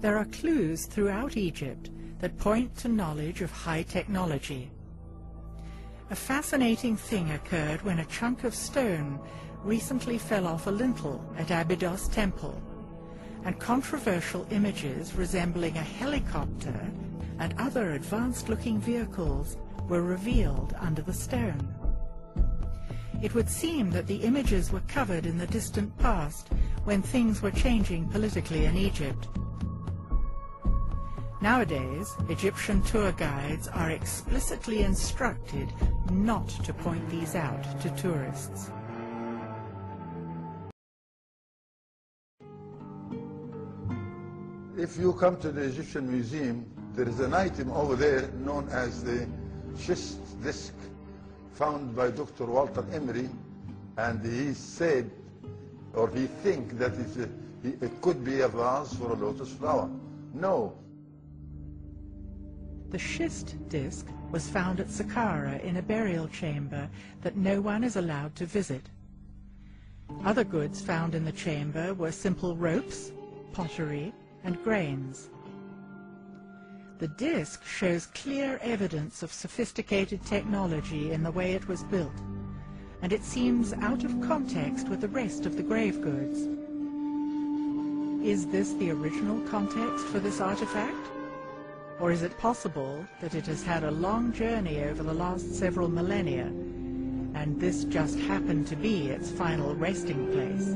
There are clues throughout Egypt that point to knowledge of high technology. A fascinating thing occurred when a chunk of stone recently fell off a lintel at Abydos Temple, and controversial images resembling a helicopter and other advanced-looking vehicles were revealed under the stone. It would seem that the images were covered in the distant past when things were changing politically in Egypt. Nowadays, Egyptian tour guides are explicitly instructed not to point these out to tourists. If you come to the Egyptian Museum, there is an item over there known as the schist disc, found by Dr. Walter Emery, and he said, or he thinks that it could be a vase for a lotus flower. No. The schist disc was found at Saqqara in a burial chamber that no one is allowed to visit. Other goods found in the chamber were simple ropes, pottery, and grains. The disc shows clear evidence of sophisticated technology in the way it was built, and it seems out of context with the rest of the grave goods. Is this the original context for this artifact? Or is it possible that it has had a long journey over the last several millennia, and this just happened to be its final resting place?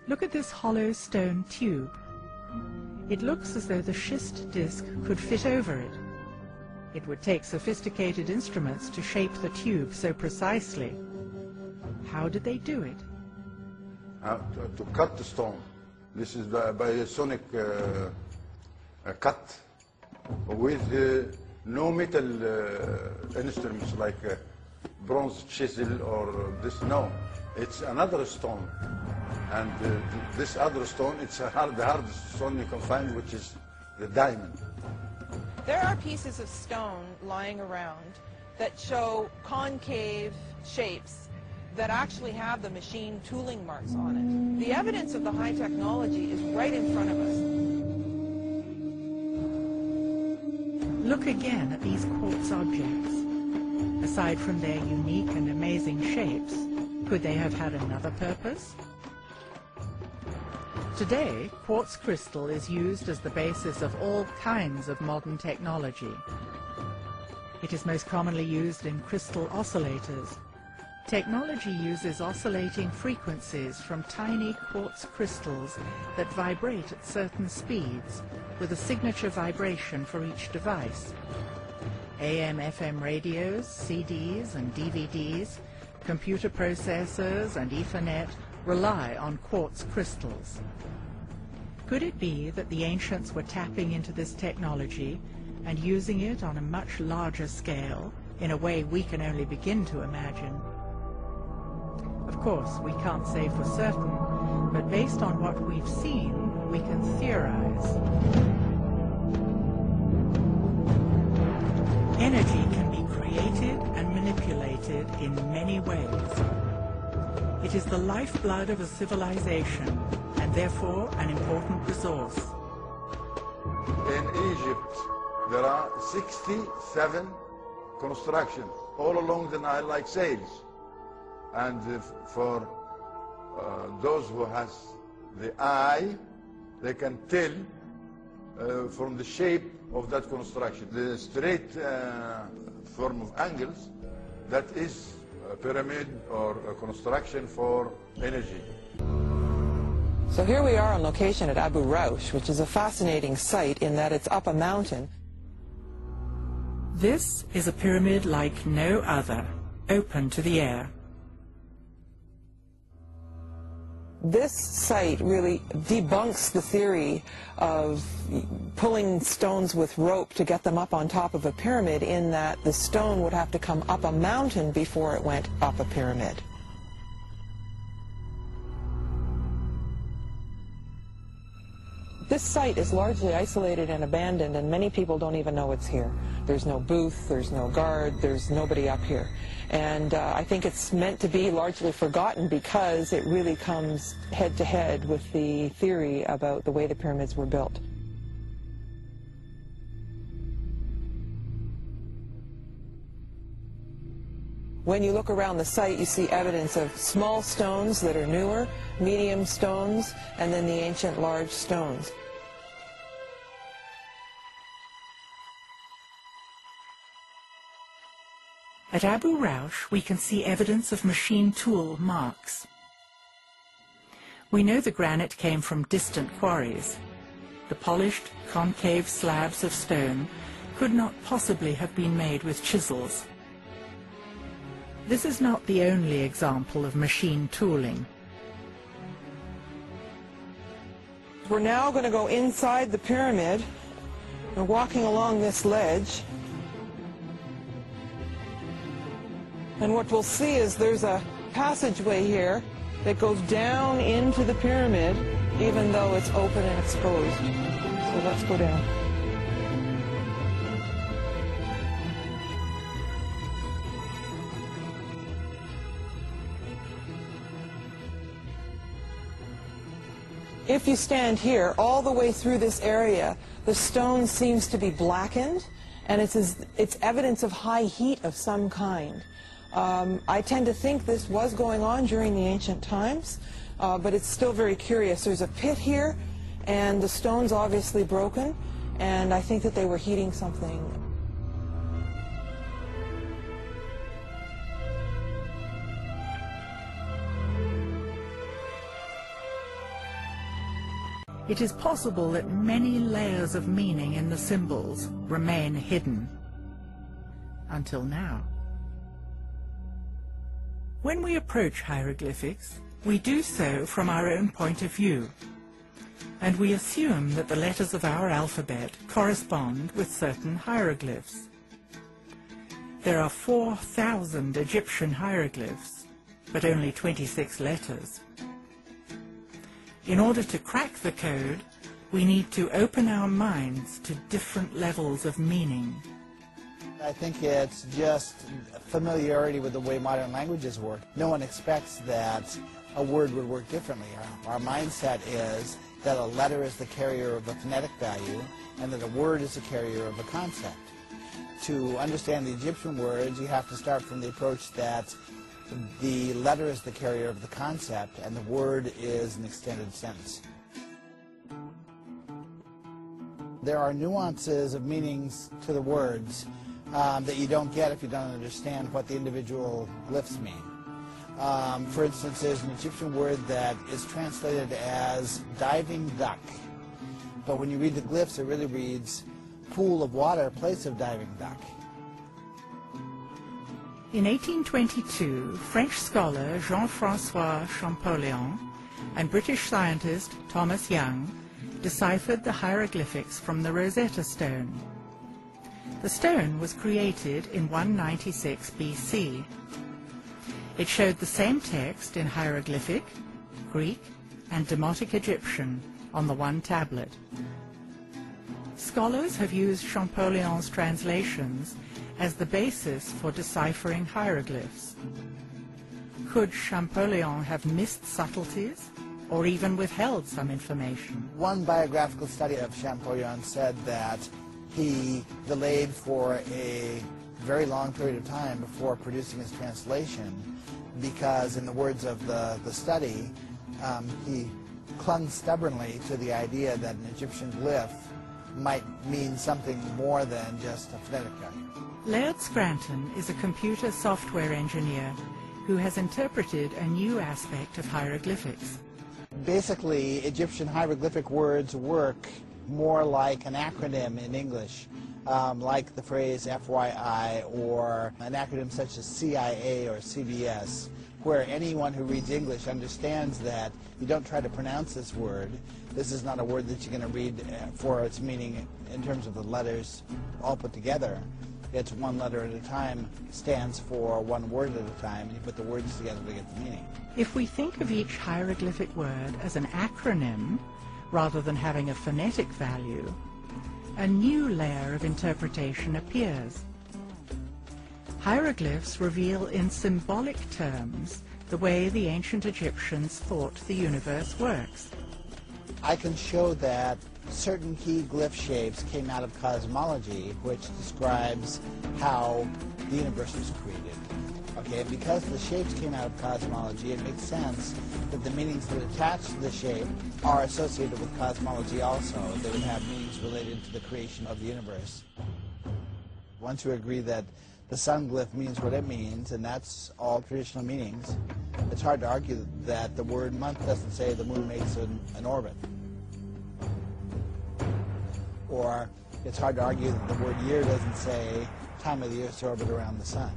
Look at this hollow stone tube. It looks as though the schist disc could fit over it. It would take sophisticated instruments to shape the tube so precisely. How did they do it? To cut the stone. This is by a sonic cut with no metal instruments like bronze chisel or this. No, it's another stone. And this other stone, it's the hardest stone you can find, which is the diamond. There are pieces of stone lying around that show concave shapes that actually have the machine tooling marks on it. The evidence of the high technology is right in front of us. Look again at these quartz objects. Aside from their unique and amazing shapes, could they have had another purpose? Today, quartz crystal is used as the basis of all kinds of modern technology. It is most commonly used in crystal oscillators. Technology uses oscillating frequencies from tiny quartz crystals that vibrate at certain speeds, with a signature vibration for each device. AM/FM radios, CDs and DVDs, computer processors and Ethernet rely on quartz crystals. Could it be that the ancients were tapping into this technology and using it on a much larger scale, in a way we can only begin to imagine? Of course, we can't say for certain, but based on what we've seen, we can theorize. Energy can be created and manipulated in many ways. It is the lifeblood of a civilization, and therefore an important resource. In Egypt, there are 67 constructions all along the Nile like sails. And for those who has the eye, they can tell from the shape of that construction. The straight form of angles, that is a pyramid or a construction for energy. So here we are on location at Abu Raush, which is a fascinating site in that it's up a mountain. This is a pyramid like no other, open to the air. This site really debunks the theory of pulling stones with rope to get them up on top of a pyramid, in that the stone would have to come up a mountain before it went up a pyramid. This site is largely isolated and abandoned, and many people don't even know it's here. There's no booth, there's no guard, there's nobody up here. And I think it's meant to be largely forgotten because it really comes head to head with the theory about the way the pyramids were built. When you look around the site, you see evidence of small stones that are newer, medium stones, and then the ancient large stones. At Abu Raush, we can see evidence of machine tool marks. We know the granite came from distant quarries. The polished, concave slabs of stone could not possibly have been made with chisels. This is not the only example of machine tooling. We're now going to go inside the pyramid. We're walking along this ledge. And what we'll see is there's a passageway here that goes down into the pyramid, even though it's open and exposed. So let's go down. If you stand here, all the way through this area, the stone seems to be blackened, and it's evidence of high heat of some kind. I tend to think this was going on during the ancient times, but it's still very curious. There's a pit here, and the stone's obviously broken, and I think that they were heating something. It is possible that many layers of meaning in the symbols remain hidden. Until now. When we approach hieroglyphics, we do so from our own point of view, and we assume that the letters of our alphabet correspond with certain hieroglyphs. There are 4,000 Egyptian hieroglyphs, but only 26 letters. In order to crack the code, we need to open our minds to different levels of meaning. I think it's just familiarity with the way modern languages work. No one expects that a word would work differently. Our mindset is that a letter is the carrier of a phonetic value and that a word is the carrier of a concept. To understand the Egyptian words, you have to start from the approach that the letter is the carrier of the concept and the word is an extended sentence. There are nuances of meanings to the words that you don't get if you don't understand what the individual glyphs mean. For instance, there's an Egyptian word that is translated as diving duck, but when you read the glyphs, it really reads pool of water, place of diving duck. In 1822, French scholar Jean-François Champollion and British scientist Thomas Young deciphered the hieroglyphics from the Rosetta Stone. The stone was created in 196 BC. It showed the same text in hieroglyphic, Greek, and Demotic Egyptian on the one tablet. Scholars have used Champollion's translations as the basis for deciphering hieroglyphs. Could Champollion have missed subtleties or even withheld some information? One biographical study of Champollion said that he delayed for a very long period of time before producing his translation because, in the words of the study, he clung stubbornly to the idea that an Egyptian glyph might mean something more than just a phonetic value. Laird Scranton is a computer software engineer who has interpreted a new aspect of hieroglyphics. Basically, Egyptian hieroglyphic words work more like an acronym in English, like the phrase FYI or an acronym such as CIA or CBS, where anyone who reads English understands that you don't try to pronounce this word. This is not a word that you're going to read for its meaning in terms of the letters all put together. It's one letter at a time, stands for one word at a time, and you put the words together to get the meaning. If we think of each hieroglyphic word as an acronym, rather than having a phonetic value, a new layer of interpretation appears. Hieroglyphs reveal in symbolic terms the way the ancient Egyptians thought the universe works. I can show that certain key glyph shapes came out of cosmology, which describes how the universe was created. Okay, and because the shapes came out of cosmology, it makes sense that the meanings that attach to the shape are associated with cosmology also. They would have meanings related to the creation of the universe. Once we agree that the sun glyph means what it means, and that's all traditional meanings, it's hard to argue that the word month doesn't say the moon makes an orbit. Or it's hard to argue that the word year doesn't say time of the Earth's orbit around the sun.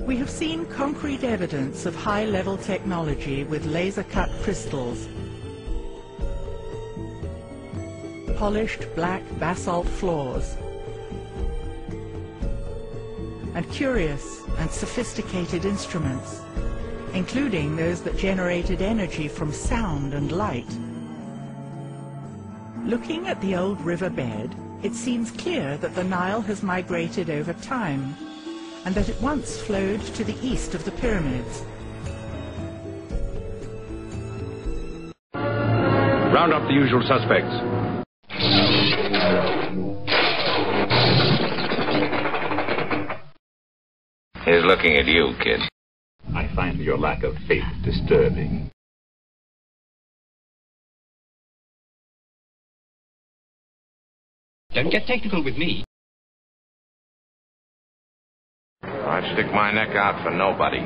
We have seen concrete evidence of high-level technology with laser-cut crystals, polished black basalt floors, and curious and sophisticated instruments, including those that generated energy from sound and light. Looking at the old riverbed, it seems clear that the Nile has migrated over time, and that it once flowed to the east of the pyramids. Round up the usual suspects. He's looking at you, kid. I find your lack of faith disturbing. Don't get technical with me. I'd stick my neck out for nobody.